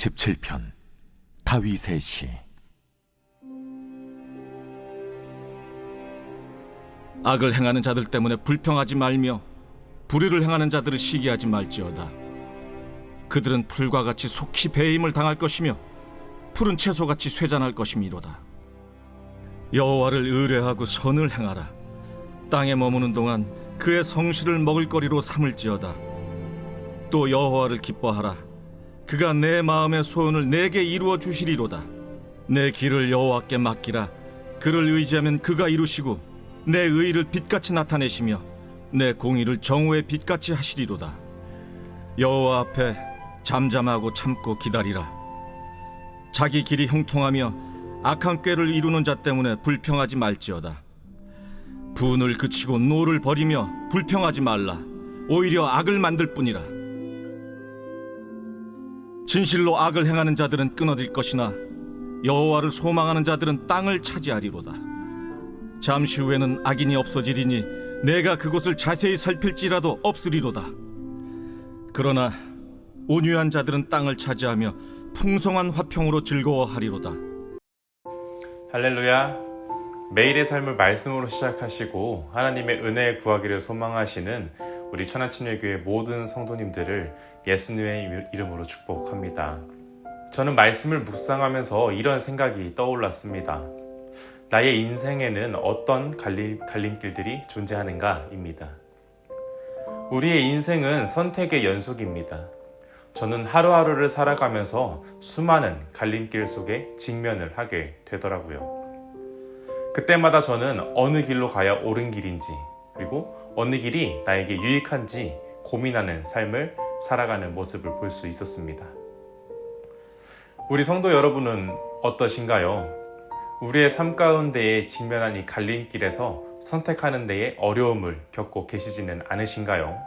37편 다윗의 시. 악을 행하는 자들 때문에 불평하지 말며 불의를 행하는 자들을 시기하지 말지어다. 그들은 풀과 같이 속히 배임을 당할 것이며 푸른 채소같이 쇠잔할 것이미로다. 여호와를 의뢰하고 선을 행하라. 땅에 머무는 동안 그의 성실을 먹을거리로 삼을지어다. 또 여호와를 기뻐하라. 그가 내 마음의 소원을 내게 이루어 주시리로다. 내 길을 여호와께 맡기라. 그를 의지하면 그가 이루시고 내 의를 빛같이 나타내시며 내 공의를 정오의 빛같이 하시리로다. 여호와 앞에 잠잠하고 참고 기다리라. 자기 길이 형통하며 악한 꾀를 이루는 자 때문에 불평하지 말지어다. 분을 그치고 노를 버리며 불평하지 말라. 오히려 악을 만들 뿐이라. 진실로 악을 행하는 자들은 끊어질 것이나 여호와를 소망하는 자들은 땅을 차지하리로다. 잠시 후에는 악인이 없어지리니 내가 그곳을 자세히 살필지라도 없으리로다. 그러나 온유한 자들은 땅을 차지하며 풍성한 화평으로 즐거워하리로다. 할렐루야. 매일의 삶을 말씀으로 시작하시고 하나님의 은혜 구하기를 소망하시는 우리 천안침례교회 모든 성도님들을 예수님의 이름으로 축복합니다. 저는 말씀을 묵상하면서 이런 생각이 떠올랐습니다. 나의 인생에는 어떤 갈림길들이 존재하는가입니다. 우리의 인생은 선택의 연속입니다. 저는 하루하루를 살아가면서 수많은 갈림길 속에 직면을 하게 되더라고요. 그때마다 저는 어느 길로 가야 옳은 길인지, 그리고 어느 길이 나에게 유익한지 고민하는 삶을 살아가는 모습을 볼 수 있었습니다. 우리 성도 여러분은 어떠신가요? 우리의 삶 가운데에 직면한 이 갈림길에서 선택하는 데에 어려움을 겪고 계시지는 않으신가요?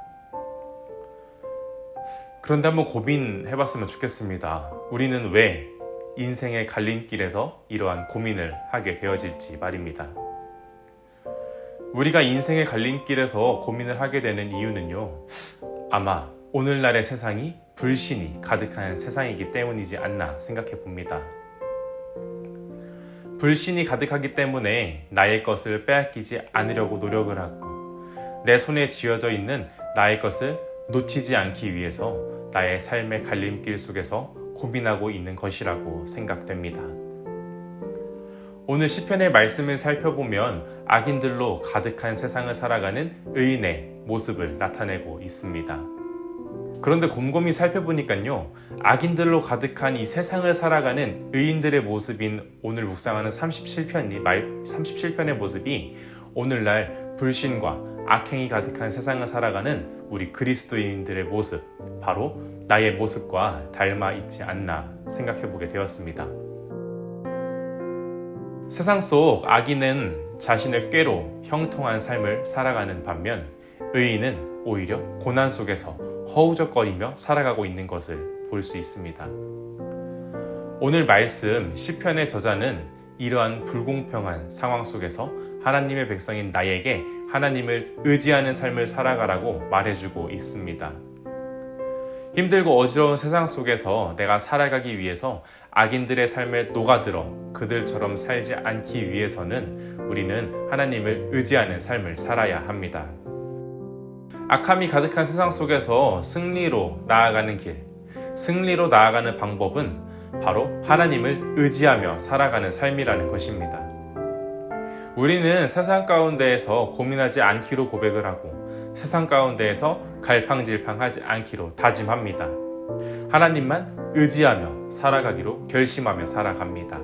그런데 한번 고민해봤으면 좋겠습니다. 우리는 왜 인생의 갈림길에서 이러한 고민을 하게 되어질지 말입니다. 우리가 인생의 갈림길에서 고민을 하게 되는 이유는요, 아마 오늘날의 세상이 불신이 가득한 세상이기 때문이지 않나 생각해 봅니다. 불신이 가득하기 때문에 나의 것을 빼앗기지 않으려고 노력을 하고 내 손에 쥐어져 있는 나의 것을 놓치지 않기 위해서 나의 삶의 갈림길 속에서 고민하고 있는 것이라고 생각됩니다. 오늘 시편의 말씀을 살펴보면 악인들로 가득한 세상을 살아가는 의인의 모습을 나타내고 있습니다. 그런데 곰곰이 살펴보니까요, 악인들로 가득한 이 세상을 살아가는 의인들의 모습인 오늘 묵상하는 37편의 모습이 오늘날 불신과 악행이 가득한 세상을 살아가는 우리 그리스도인들의 모습, 바로 나의 모습과 닮아 있지 않나 생각해보게 되었습니다. 세상 속 악인은 자신의 꾀로 형통한 삶을 살아가는 반면 의인은 오히려 고난 속에서 허우적거리며 살아가고 있는 것을 볼 수 있습니다. 오늘 말씀 시편의 저자는 이러한 불공평한 상황 속에서 하나님의 백성인 나에게 하나님을 의지하는 삶을 살아가라고 말해주고 있습니다. 힘들고 어지러운 세상 속에서 내가 살아가기 위해서 악인들의 삶에 녹아들어 그들처럼 살지 않기 위해서는 우리는 하나님을 의지하는 삶을 살아야 합니다. 악함이 가득한 세상 속에서 승리로 나아가는 길, 승리로 나아가는 방법은 바로 하나님을 의지하며 살아가는 삶이라는 것입니다. 우리는 세상 가운데에서 고민하지 않기로 고백을 하고 세상 가운데에서 갈팡질팡하지 않기로 다짐합니다. 하나님만 의지하며 살아가기로 결심하며 살아갑니다.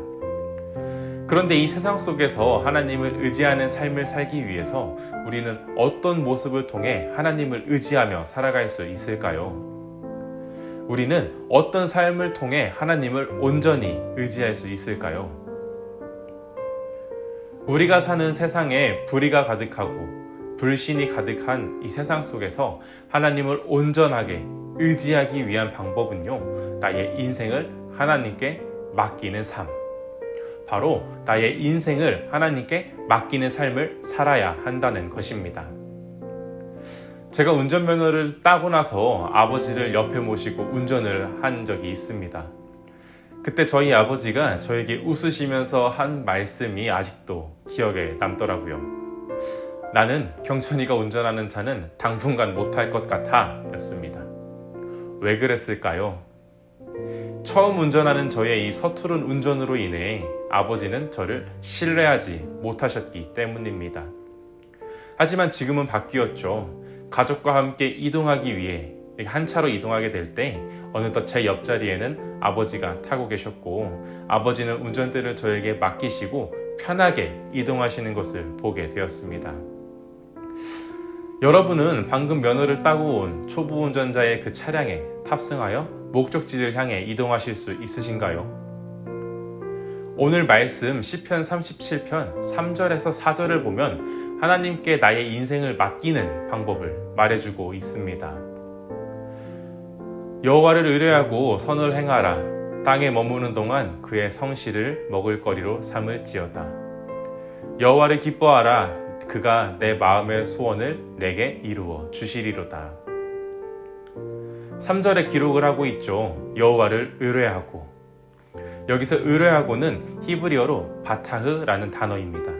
그런데 이 세상 속에서 하나님을 의지하는 삶을 살기 위해서 우리는 어떤 모습을 통해 하나님을 의지하며 살아갈 수 있을까요? 우리는 어떤 삶을 통해 하나님을 온전히 의지할 수 있을까요? 우리가 사는 세상에 불의가 가득하고 불신이 가득한 이 세상 속에서 하나님을 온전하게 의지하기 위한 방법은요, 나의 인생을 하나님께 맡기는 삶, 바로 나의 인생을 하나님께 맡기는 삶을 살아야 한다는 것입니다. 제가 운전면허를 따고 나서 아버지를 옆에 모시고 운전을 한 적이 있습니다. 그때 저희 아버지가 저에게 웃으시면서 한 말씀이 아직도 기억에 남더라고요. 나는 경천이가 운전하는 차는 당분간 못할 것 같아 였습니다. 왜 그랬을까요? 처음 운전하는 저의 이 서투른 운전으로 인해 아버지는 저를 신뢰하지 못하셨기 때문입니다. 하지만 지금은 바뀌었죠. 가족과 함께 이동하기 위해 한 차로 이동하게 될 때 어느덧 제 옆자리에는 아버지가 타고 계셨고 아버지는 운전대를 저에게 맡기시고 편하게 이동하시는 것을 보게 되었습니다. 여러분은 방금 면허를 따고 온 초보 운전자의 그 차량에 탑승하여 목적지를 향해 이동하실 수 있으신가요? 오늘 말씀 시편 37편 3절에서 4절을 보면 하나님께 나의 인생을 맡기는 방법을 말해주고 있습니다. 여호와를 의뢰하고 선을 행하라. 땅에 머무는 동안 그의 성실을 먹을거리로 삼을지어다. 여호와를 기뻐하라. 그가 내 마음의 소원을 내게 이루어 주시리로다. 3절에 기록을 하고 있죠. 여호와를 의뢰하고. 여기서 의뢰하고는 히브리어로 바타흐라는 단어입니다.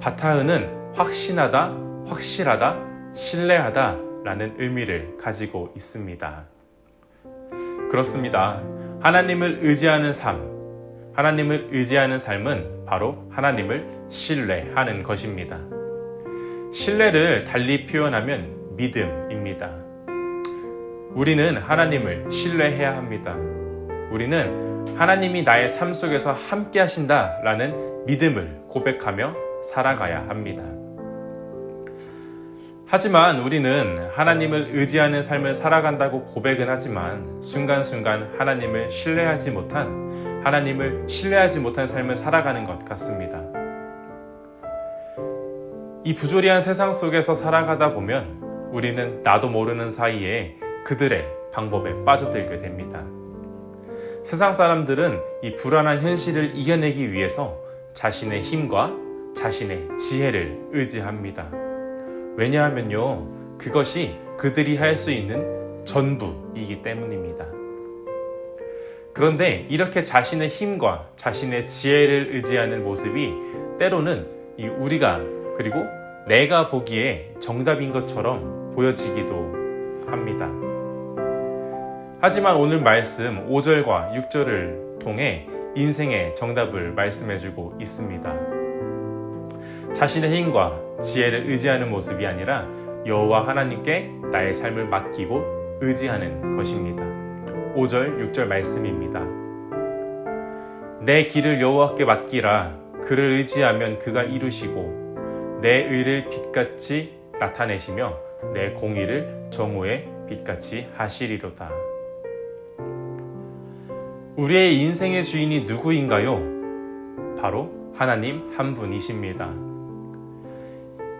바타흐는 확신하다, 확실하다, 신뢰하다 라는 의미를 가지고 있습니다. 그렇습니다. 하나님을 의지하는 삶, 하나님을 의지하는 삶은 바로 하나님을 신뢰하는 것입니다. 신뢰를 달리 표현하면 믿음입니다. 우리는 하나님을 신뢰해야 합니다. 우리는 하나님이 나의 삶 속에서 함께 하신다라는 믿음을 고백하며 살아가야 합니다. 하지만 우리는 하나님을 의지하는 삶을 살아간다고 고백은 하지만 순간순간 하나님을 신뢰하지 못한 삶을 살아가는 것 같습니다. 이 부조리한 세상 속에서 살아가다 보면 우리는 나도 모르는 사이에 그들의 방법에 빠져들게 됩니다. 세상 사람들은 이 불안한 현실을 이겨내기 위해서 자신의 힘과 자신의 지혜를 의지합니다. 왜냐하면요, 그것이 그들이 할 수 있는 전부이기 때문입니다. 그런데 이렇게 자신의 힘과 자신의 지혜를 의지하는 모습이 때로는 우리가 그리고 내가 보기에 정답인 것처럼 보여지기도 합니다. 하지만 오늘 말씀 5절과 6절을 통해 인생의 정답을 말씀해주고 있습니다. 자신의 힘과 지혜를 의지하는 모습이 아니라 여호와 하나님께 나의 삶을 맡기고 의지하는 것입니다. 5절, 6절 말씀입니다. 내 길을 여호와께 맡기라. 그를 의지하면 그가 이루시고 내 의를 빛같이 나타내시며 내 공의를 정오의 빛같이 하시리로다. 우리의 인생의 주인이 누구인가요? 바로 하나님 한 분이십니다.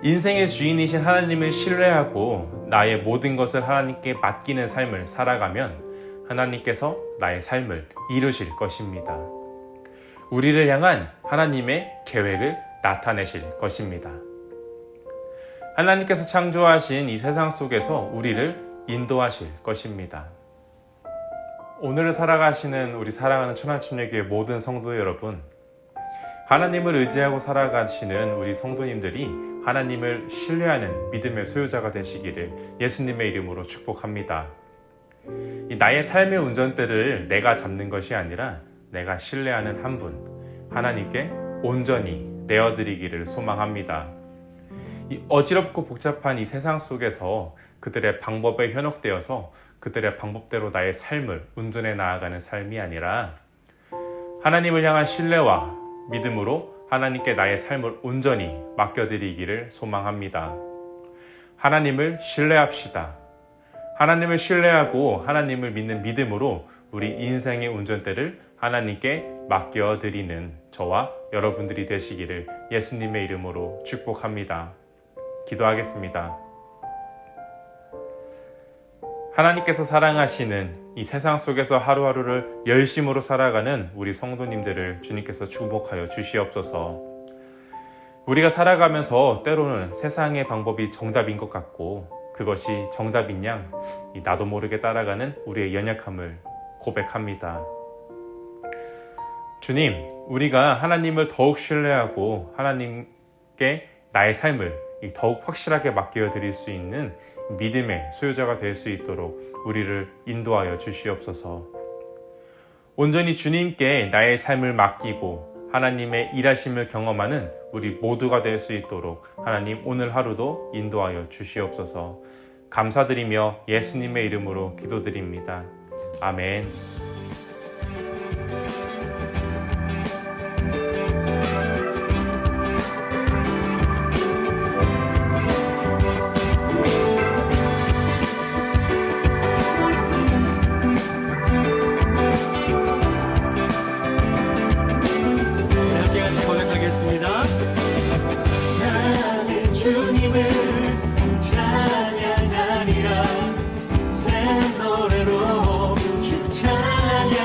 인생의 주인이신 하나님을 신뢰하고 나의 모든 것을 하나님께 맡기는 삶을 살아가면 하나님께서 나의 삶을 이루실 것입니다. 우리를 향한 하나님의 계획을 나타내실 것입니다. 하나님께서 창조하신 이 세상 속에서 우리를 인도하실 것입니다. 오늘을 살아가시는 우리 사랑하는 천하침례교회 모든 성도 여러분, 하나님을 의지하고 살아가시는 우리 성도님들이 하나님을 신뢰하는 믿음의 소유자가 되시기를 예수님의 이름으로 축복합니다. 나의 삶의 운전대를 내가 잡는 것이 아니라 내가 신뢰하는 한 분, 하나님께 온전히 내어드리기를 소망합니다. 이 어지럽고 복잡한 이 세상 속에서 그들의 방법에 현혹되어서 그들의 방법대로 나의 삶을 운전해 나아가는 삶이 아니라 하나님을 향한 신뢰와 믿음으로 하나님께 나의 삶을 온전히 맡겨드리기를 소망합니다. 하나님을 신뢰합시다. 하나님을 신뢰하고 하나님을 믿는 믿음으로 우리 인생의 운전대를 하나님께 맡겨드리는 저와 여러분들이 되시기를 예수님의 이름으로 축복합니다. 기도하겠습니다. 하나님께서 사랑하시는 이 세상 속에서 하루하루를 열심으로 살아가는 우리 성도님들을 주님께서 축복하여 주시옵소서. 우리가 살아가면서 때로는 세상의 방법이 정답인 것 같고 그것이 정답인 양 나도 모르게 따라가는 우리의 연약함을 고백합니다. 주님, 우리가 하나님을 더욱 신뢰하고 하나님께 나의 삶을 더욱 확실하게 맡겨 드릴 수 있는 믿음의 소유자가 될 수 있도록 우리를 인도하여 주시옵소서. 온전히 주님께 나의 삶을 맡기고 하나님의 일하심을 경험하는 우리 모두가 될 수 있도록 하나님 오늘 하루도 인도하여 주시옵소서. 감사드리며 예수님의 이름으로 기도드립니다. 아멘. 함께 같이 고백하겠습니다. 나는 주님을 찬양하리라. 새 노래로 주 찬양.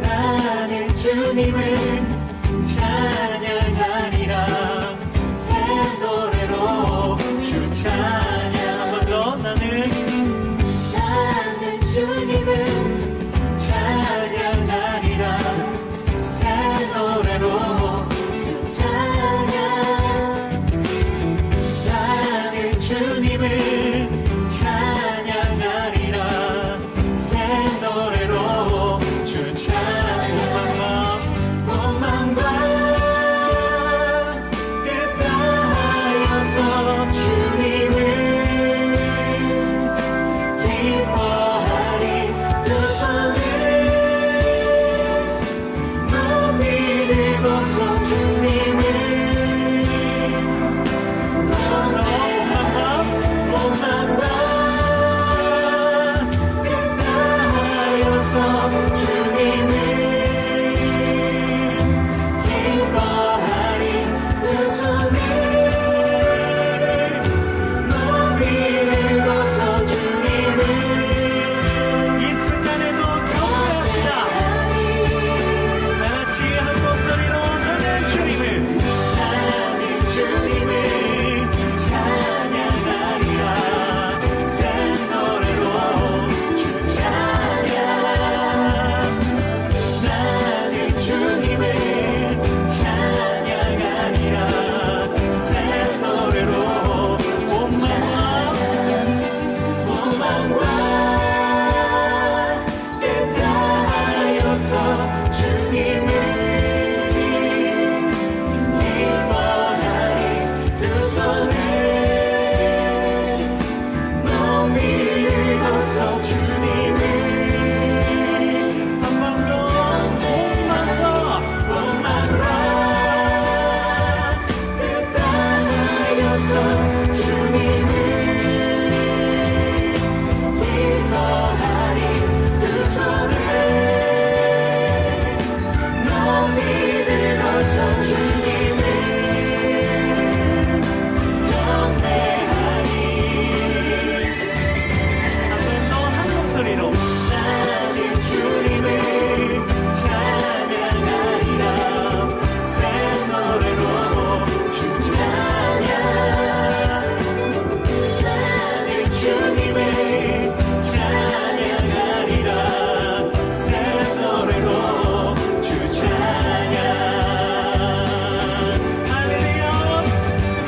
나는 주님을 찬양하리라. 새 노래로 주 찬양. 나는 주님을 찬양하리라. 새 노래로 주 찬양. 나는 주님을 찬양하리라. 새 노래로 주 찬양. 원망과 뜻다하여서 주님을 기뻐하리. 두 손을 높이 들고서 주님을 원망과 뜻다하여서 주님을 기뻐하리. 두 손을 높이 들고서 주님을 이 순간에도 경배합니다. 다 같이 한 목소리로 나는 주님을 나는 주님을 찬양하리라. 새 노래로 주 찬양. 나는 주님을 찬양하리라. 새 노래로 주 찬양. 원망과 뜻다하여서 주님을 기뻐하리. 두 손을 높이 들고서 주님을 한 번 더 원망과 뜻다하여서 주님을 기뻐하리. 두 손을 높이 들고서 주님을 경배하리. 한 번 더 한 목소리로 나는 주님을 찬양하리라. 새 노래로 주 찬양. 나는 주님을 찬양하리라. 새 노래로 주 찬양. 할렐루야.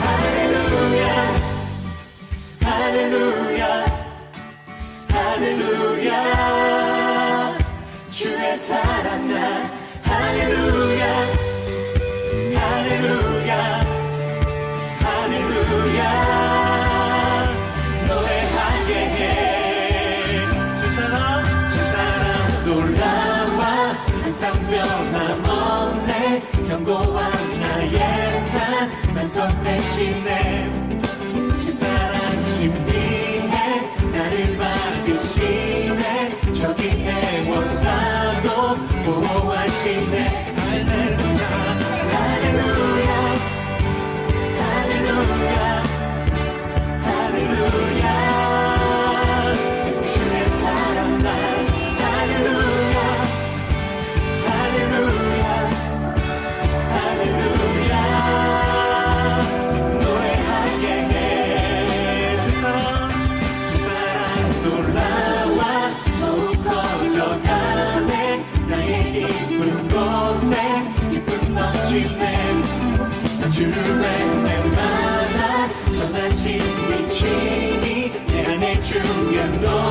할렐루야. 할렐루야. 할렐루야. 주의 사랑 나. 할렐루야. 할렐루야. 할렐루야. 노래하게 해. 주 사랑 주 사랑 놀라와 항상 변함없네. 견고한 나의 삶 반석 대신에 주 사랑 신비해. 나를 막으시네. 저기 애워싸도 보호하시네. 할렐루야. 할렐루야. 할렐루야. 할렐루야. 주의 사랑 나. 할렐루야. 할렐루야. 할렐루야. 노래하게 해. 주 사랑 주 사랑 놀라와 더욱 커져가네. 나의 영광